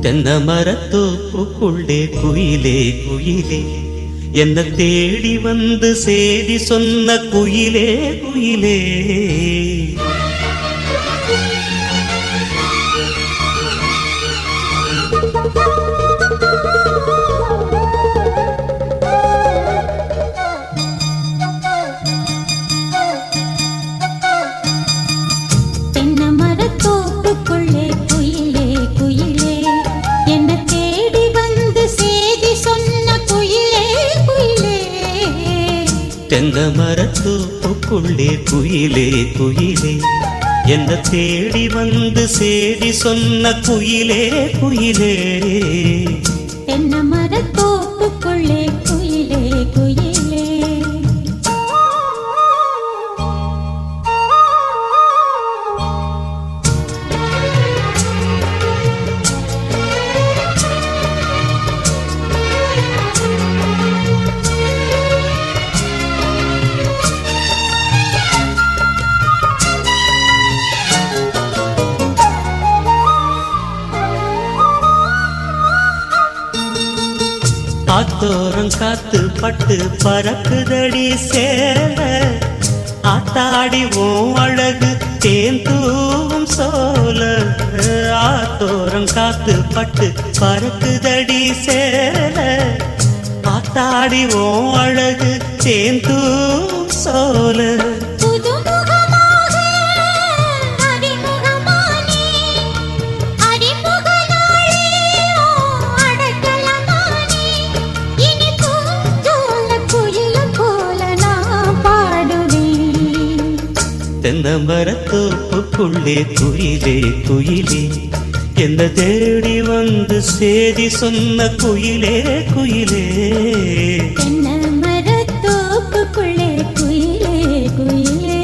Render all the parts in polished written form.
தென்னை மரத்தோப்புக்குள்ளே குயிலே குயிலே என்ன தேடி வந்து சேதி சொன்ன குயிலே குயிலே. தென்னை மரத்தோப்புக்குள்ளே குயிலே குயிலே என்ன தேடி வந்து சேதி சொன்ன குயிலே குயிலே. தென்னை மரத்தோப்புக்குள்ளே குயிலே குயிலே. ஆத்தோரம் காத்து பட்டு பறக்குதடி சேல ஆத்தாடி ஓம் அழகு தேந்தூவும் சோல. ஆத்தோரம் காத்து பட்டு பறக்குதடி சேல ஆத்தாடி ஓம் அழகு தேந்தூவும் சோல. தென்னை மரத்தோப்புக்குள்ளே குயிலே குயிலே என்ன தேடி வந்து சேதி சொன்ன குயிலே குயிலே. தென்னை மரத்தோப்புக்குள்ளே குயிலே குயிலே.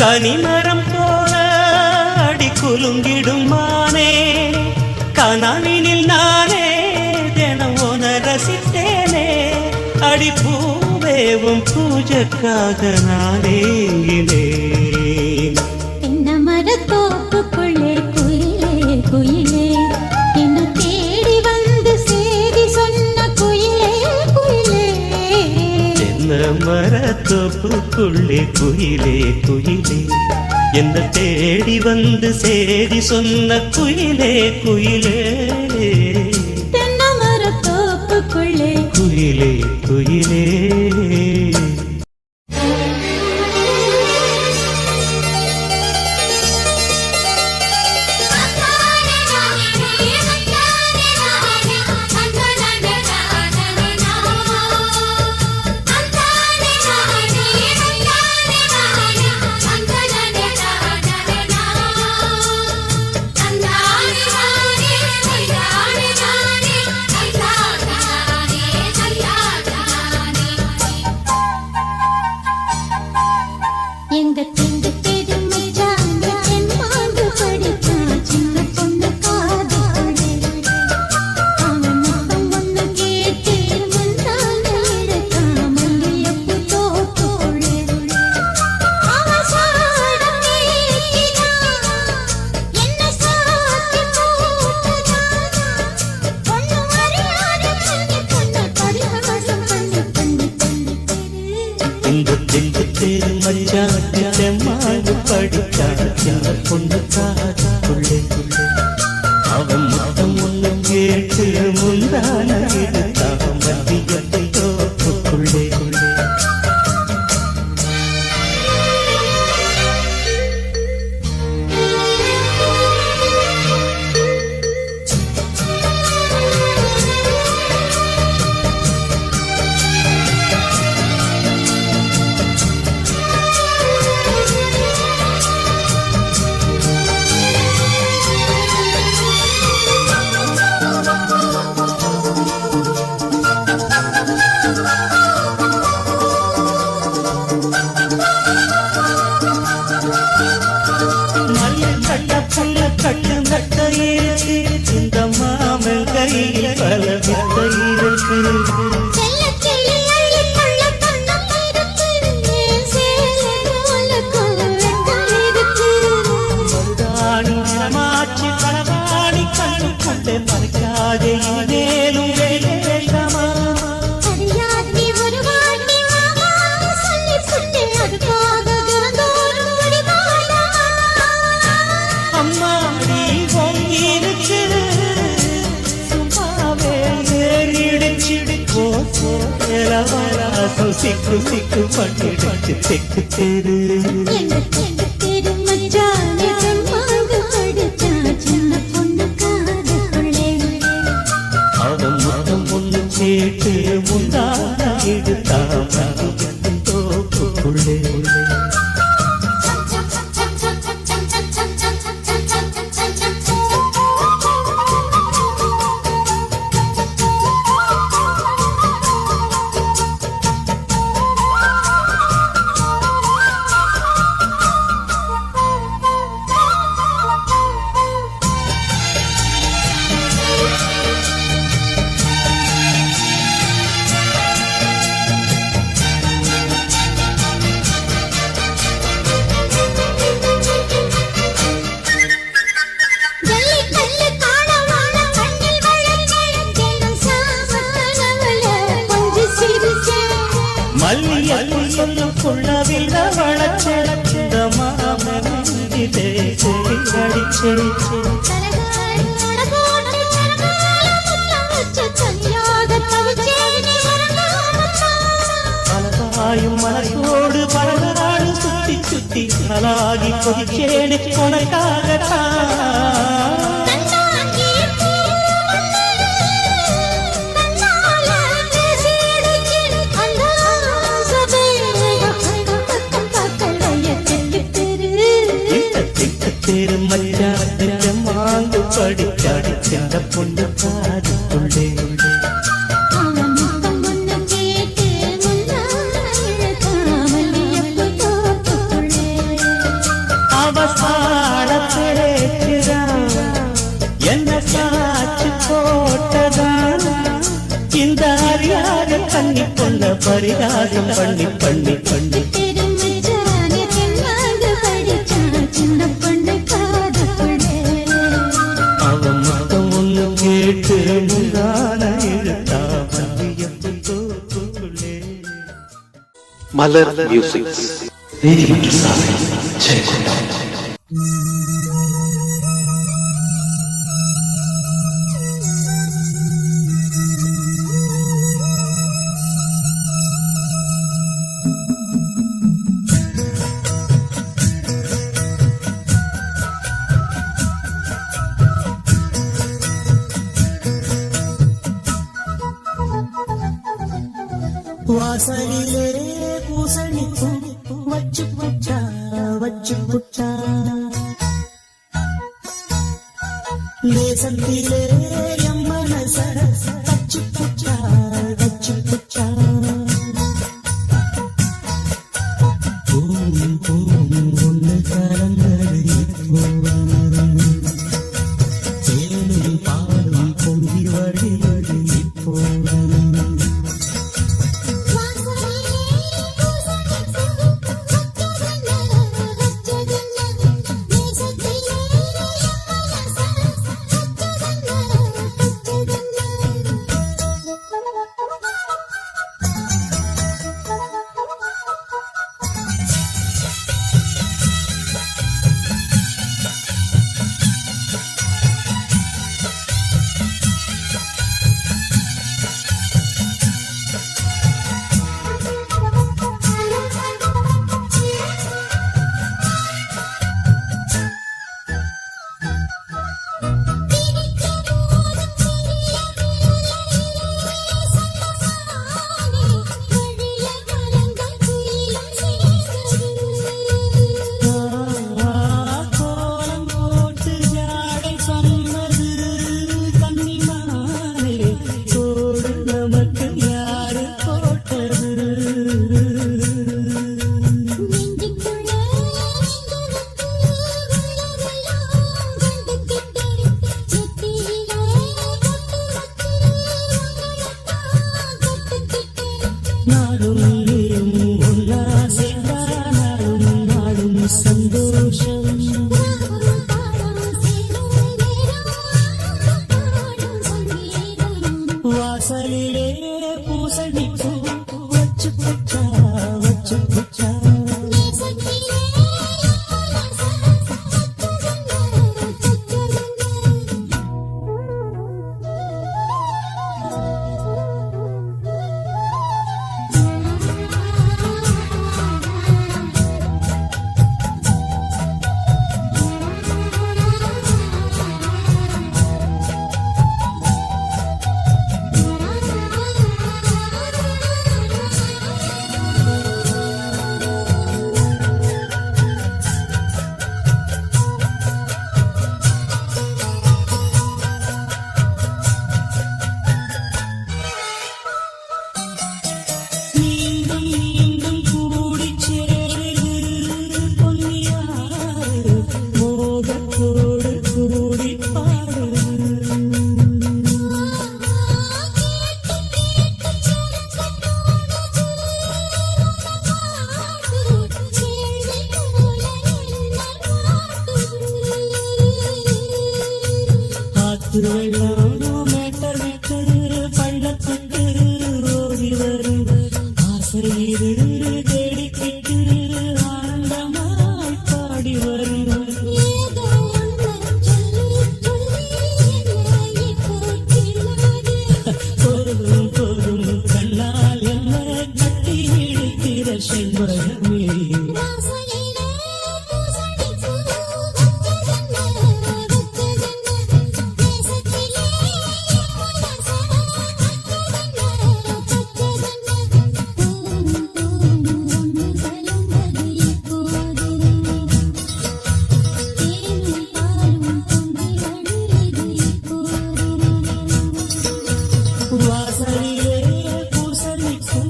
கனிமரம் போல அடி குலுங்கிடும் மானே கனவினில் நானே தினம் உன ரசித்தேனே. அடி பூவேவும் பூஜைக்காக நானேங்கினேன். தென்னை மரத்தோப்புக்குள்ளே குயிலே குயிலே என்ன தேடி வந்து சேதி சொன்ன குயிலே குயிலே. தென்னை மரத்தோப்புக்குள்ளே குயிலே குயிலே என்ன தேடி வந்து சேதி சொன்ன குயிலே குயிலே. தென்னை மரத்தோப்புக்குள்ளே குயிலே குயிலே. புள்ளை மறைக்காதே மேலும் வேண்டாமா அடியாத்தி ஒரு வாட்டி மாமா சொல்லி புட்டு அதுக்காக திறந்தோறும் முடிவாடா அம்மாடி பொங்கிருச்சு சும்மாவே ஏறிடுச்சிடு போலவாராசம் சிக்கு சிக்கு பண்ணிடுச்சு தெக்கு தெரு தெரு மச்சானே செம்மாங்கு படிச்சா சின்ன பொண்ணு காதுக்குள்ளே அவன் முத்தம் ஒன்று கேட்டு முந்தான எடுத்தான் தோப்புக்குள்ளே மல்லியல் சொல்லும் குள்ளவில்ல வளச்செடுத்த மாமனிதே அடிச்சே பலவாயும் மனசோடு பலநாடு சுத்தி சுத்தி அலாகி கொதிச்சேடு உனக்காகத்தான் தெரு மச்சான மாங்கு படிச்சாடி சென்ற பொண்ணு காதுக்குள்ளே அவசாட பேச்சுதான் என்ன சாட்சி போட்டதான் இந்த அறியாத கண்ணி கொண்ட பரிகாசம் பண்ணி பண்ணி பண்ணி அவன் மதம் ஒன்று கேட்டு முந்தான எழுத்தா மல்லியப்பு தோப்புக்குள்ளே மலர் மியூசிக் வாசலிலே பூசணிக்கும் வச்சு புட்டா தேசத்திலே எம்மன சரச வச்சு புட்டா ஒன்று கலந்தது சேலும் பாலும் பொங்கி வழிவது சந்தோஷம் வாசலிலே பூசணி பூ வச்சு புச்சா வச்சு புச்சா நேசத்திலே மேட்டர் பள்ளத்துக்கு ரோடி வரும் ஆசிரியர் தேடிக்கிட்டு ஆனந்தமாய் பாடி வரும் ஏதோ ஒன்று சொல்லி போற்றினாது பொருளும் பொருளும் கண்ணால் என்ன கட்டி இழுக்கிற செல்வமே வாசலிலே பூசணி பூ வச்சதென்ன நேசத்திலே மனச வாசலிலே பூசணி பூ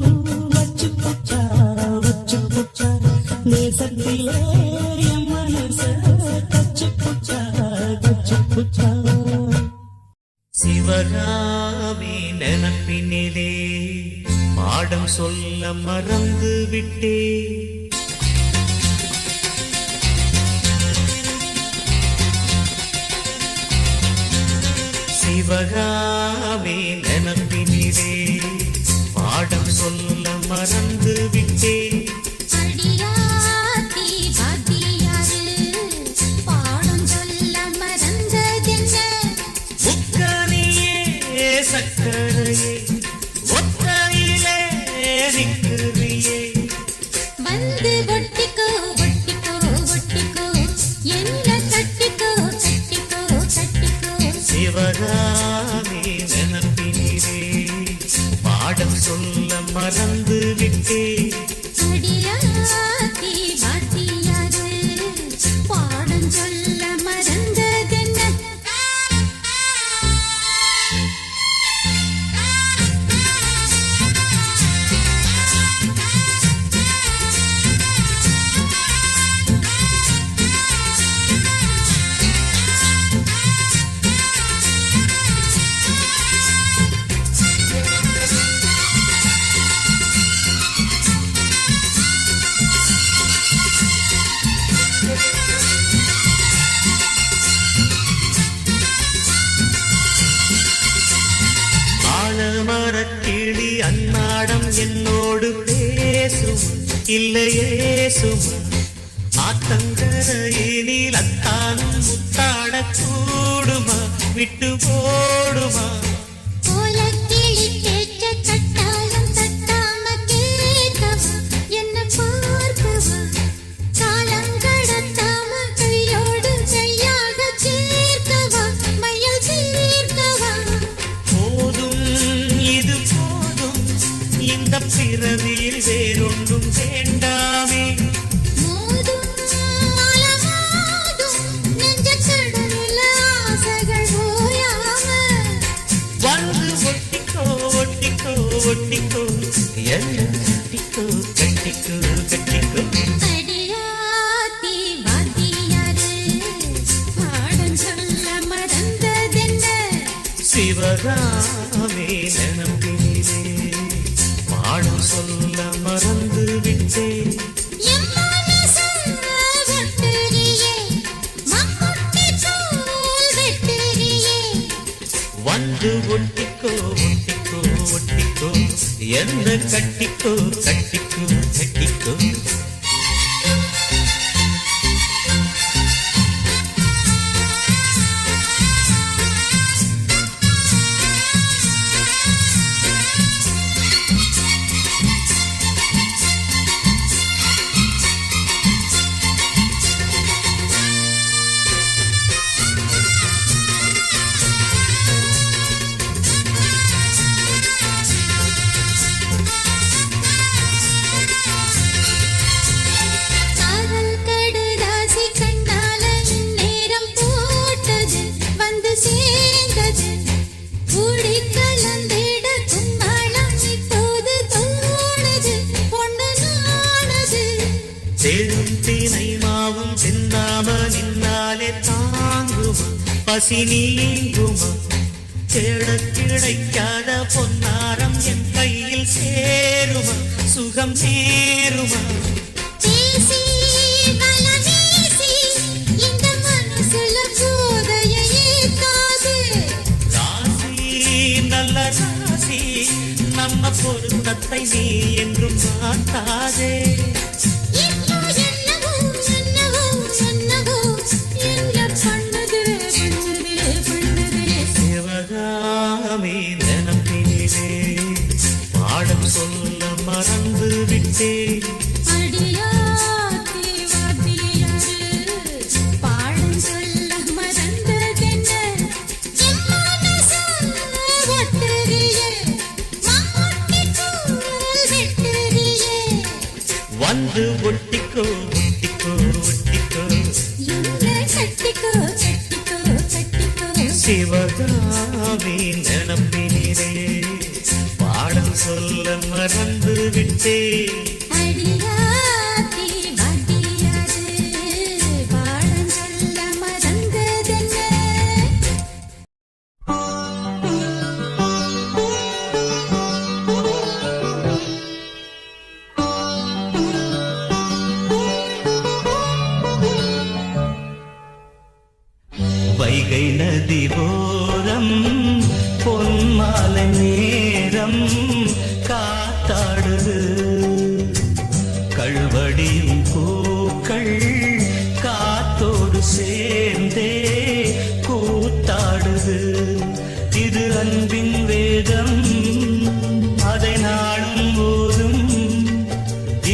வச்சு புச்சா வச்சு புச்சா நேசத்திலே என் மனச தச்சு புச்சா தச்சு புச்சா சிவகாமி நினப்பினிலே பாடம் சொல்ல மறந்து விட்டே சிவகாமி நினப்பினிலே பாடம் சொல்ல மறந்து விட்டே அடியாத்தி பாத்தியாரு பாடம் சொல்ல மறந்ததென்ன முக்கனியே சக்கரையே ஒத்தையிலே நிற்கிறியே வந்து ஒட்டிக்கோ ஒட்டிக்கோ ஒட்டிக்கோ என்ன தட்டிக்கோ தட்டிக்கோ தட்டிக்கோ சிவகாமி நினப்பினிலே பாடம் சொல்ல மறந்து விட்டே அடியாத்தி பாத்தியாரு பாடம் சொல்ல மறந்ததென்ன ஆலமரக்கிளி அன்னாடம் என்னோடு பேசும் இல்லையே சுமா ஆத்தங்கரையினில் அத்தானும் முத்தாட கூடுமா விட்டு போடுமா கோலக்கிளி கேட்ட தட்டாலும் தட்டாம கேட்கவா என்ன பார்க்கவா காலங்கடத்தாம கையோடு கையாக சேர்க்கவா மயில் சேர்க்கவா போதும் இது போதும் இந்த பிறவியில் வேறொன்றும் வேண்டாமே மோதும் அலமோதும் நெஞ்ச கடலில் ஆசைகள் ஓயாம வந்து ஒட்டிக்கோ ஒட்டிக்கோ ஒட்டிக்கோ என்ன கட்டிக்கோ கட்டிக்கோ கட்டிக்கோ அடியாத்தி வாத்தியாரு பாடம் சொல்ல மறந்ததென்ன சிவகாமி நினப்பினிலே பாடம் சொல்ல மறந்து விட்டே என் மனச வெட்டுறியே மக்குட்டி போல் வெட்டுறியே வந்து ஒட்டிக்கோ ஒட்டிக்கோ ஒட்டிக்கோ ஒட்டிக்கோ என்ன கட்டிக்கோ கட்டிக்கோ கட்டிக்கோ காதல் கடுதாசி கண்ணால நேரம் போட்டது வந்து சேர்ந்தது கூடி கலந்திட கும்மாளம் இப்போது தோணுது பொண்ணு நானது தேடும் தீனை மாவும் சிந்தாம நின்னாலே தாங்குமா பசி நீங்குமா தேடக் கிடைக்காத பொன்னாரம் என் கையில் சேருமா சுகம் நேருமா பேசி வல வீசி இந்த மனசுல போதையை ஏத்தாது ராசி நல்ல ராசி நம்ம பொருத்தத்தை நீ என்றும் மாட்டாதே இப்போ என்னவோ என்னவோ என்னவோ என்ன பண்ணுது சிவகாமி நினைப்பினிலே பாடம் சொல்ல மறந்து விட்டேன் அடியாத்தி வாத்தியாரு பாடம் சொல்ல மறந்ததென்ன என் மனசு ஒட்டுறியே மம்முட்டி கூறல் வெட்டுறியே வந்து ஒட்டிக்கோ ஒட்டிக்கோ ஒட்டிக்கோ என்ன கட்டிக்கோ கட்டிக்கோ கட்டிக்கோ சிவகாமி நினைப்பினிலே பாடம் சொல்ல மறந்து விட்டேன் அடியாத்தி வாத்தியாரு பாடம் சொல்ல மறந்ததென்ன வைகை நதி ஓரம் பொன்மாலை நேரம் காத்தாடுது கள்வடியும் பூக்கள் காத்தோடு சேர்ந்தே கூத்தாடுது இது அன்பின் வேதம் அதை நாளும் போதும்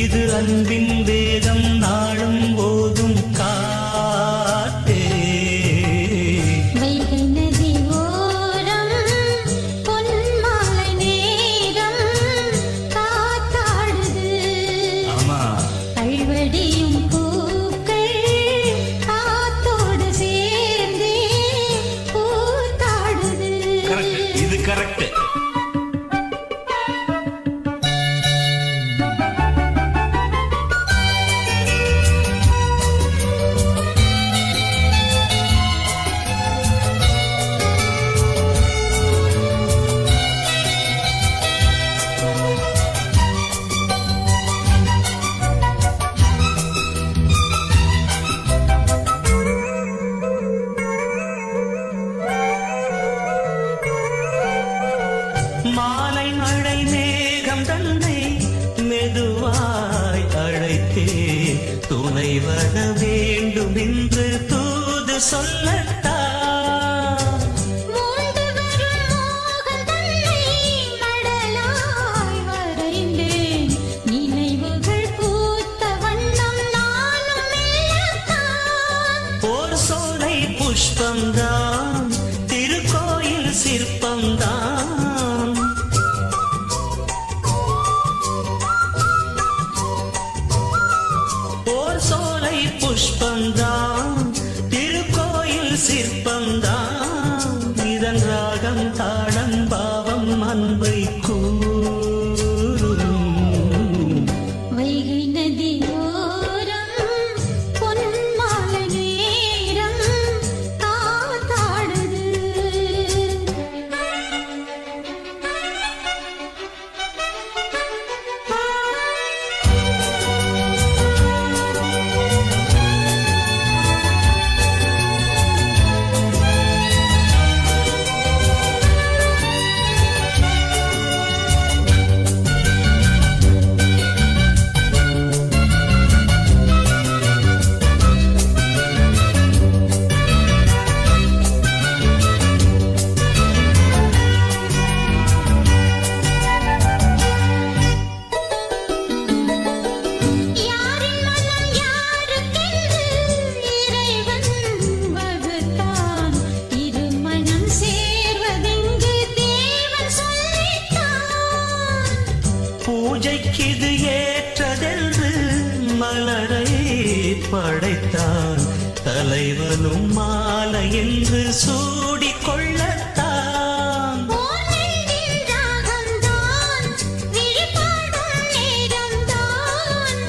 இது அன்பின் வேதம் நாளும் போதும் காத்தே வைகை நதி ஓரம் பொன்மாலை நேரம் காத்தாடுது ஆமா கள்வடியும் பூக்கள் காத்தோடு சேர்ந்தே கூத்தாடுது கரெக்ட் இது கரெக்ட் மாலை மழை மேகம் தன்னை மெதுவாய் அழைத்தே துணை வர வேண்டும் என்று தூது சொல்லட்டா மூண்டு வரும் மோகம் தன்னை மடலாய் வரைந்தேன் நினைவுகள் பூத்த வண்ணம் நானும் மெல்லத்தான் ஒரு சோலை புஷ்பம்தான் திருக்கோயில் சிற்பம்தான் ஓர் சோலை புஷ்பம்தான் திருக்கோயில் சிற்பம்தான் இதன் ராகம் தாளம் பாவம் அன்பை கூறும் வைகை நதி ஓரம் பொன்மாலை நேரம் காத்தாடுது படைத்தான் தலைவனும் மாலை என்று சூடிக்கொள்ளத்தான். போனெஞ்சின் ராகம்தான் விழிபாடும் நேரம்தான்.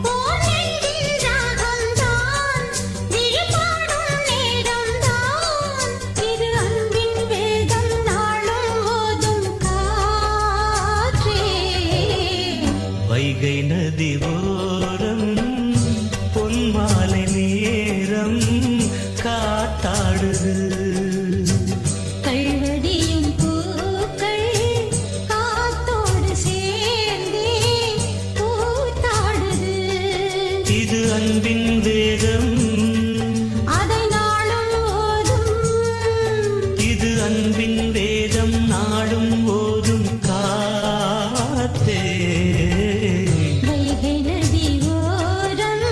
போனெஞ்சின் ராகம்தான் விழிபாடும் நேரம்தான். இது அன்பின் வேதம் நாளும் ஓதும் காற்றே. வைகை நதி ஓரம் பொன்மாலை நேரம் காத்தாடுது. கள்வடியும் பூக்கள் காத்தோடு சேர்ந்தே கூத்தாடுது. இது அன்பின் வேதம், அதை நாளும் ஓதும். இது அன்பின் வேதம் நாடும் ஓதும் காத்தே. வைகை நதி ஓரம்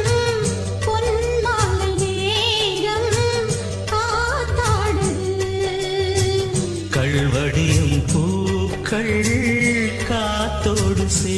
பொன்மாலை நேரம் காத்தாடுது. கள்வடியும் பூக்கள் காத்தோடு சே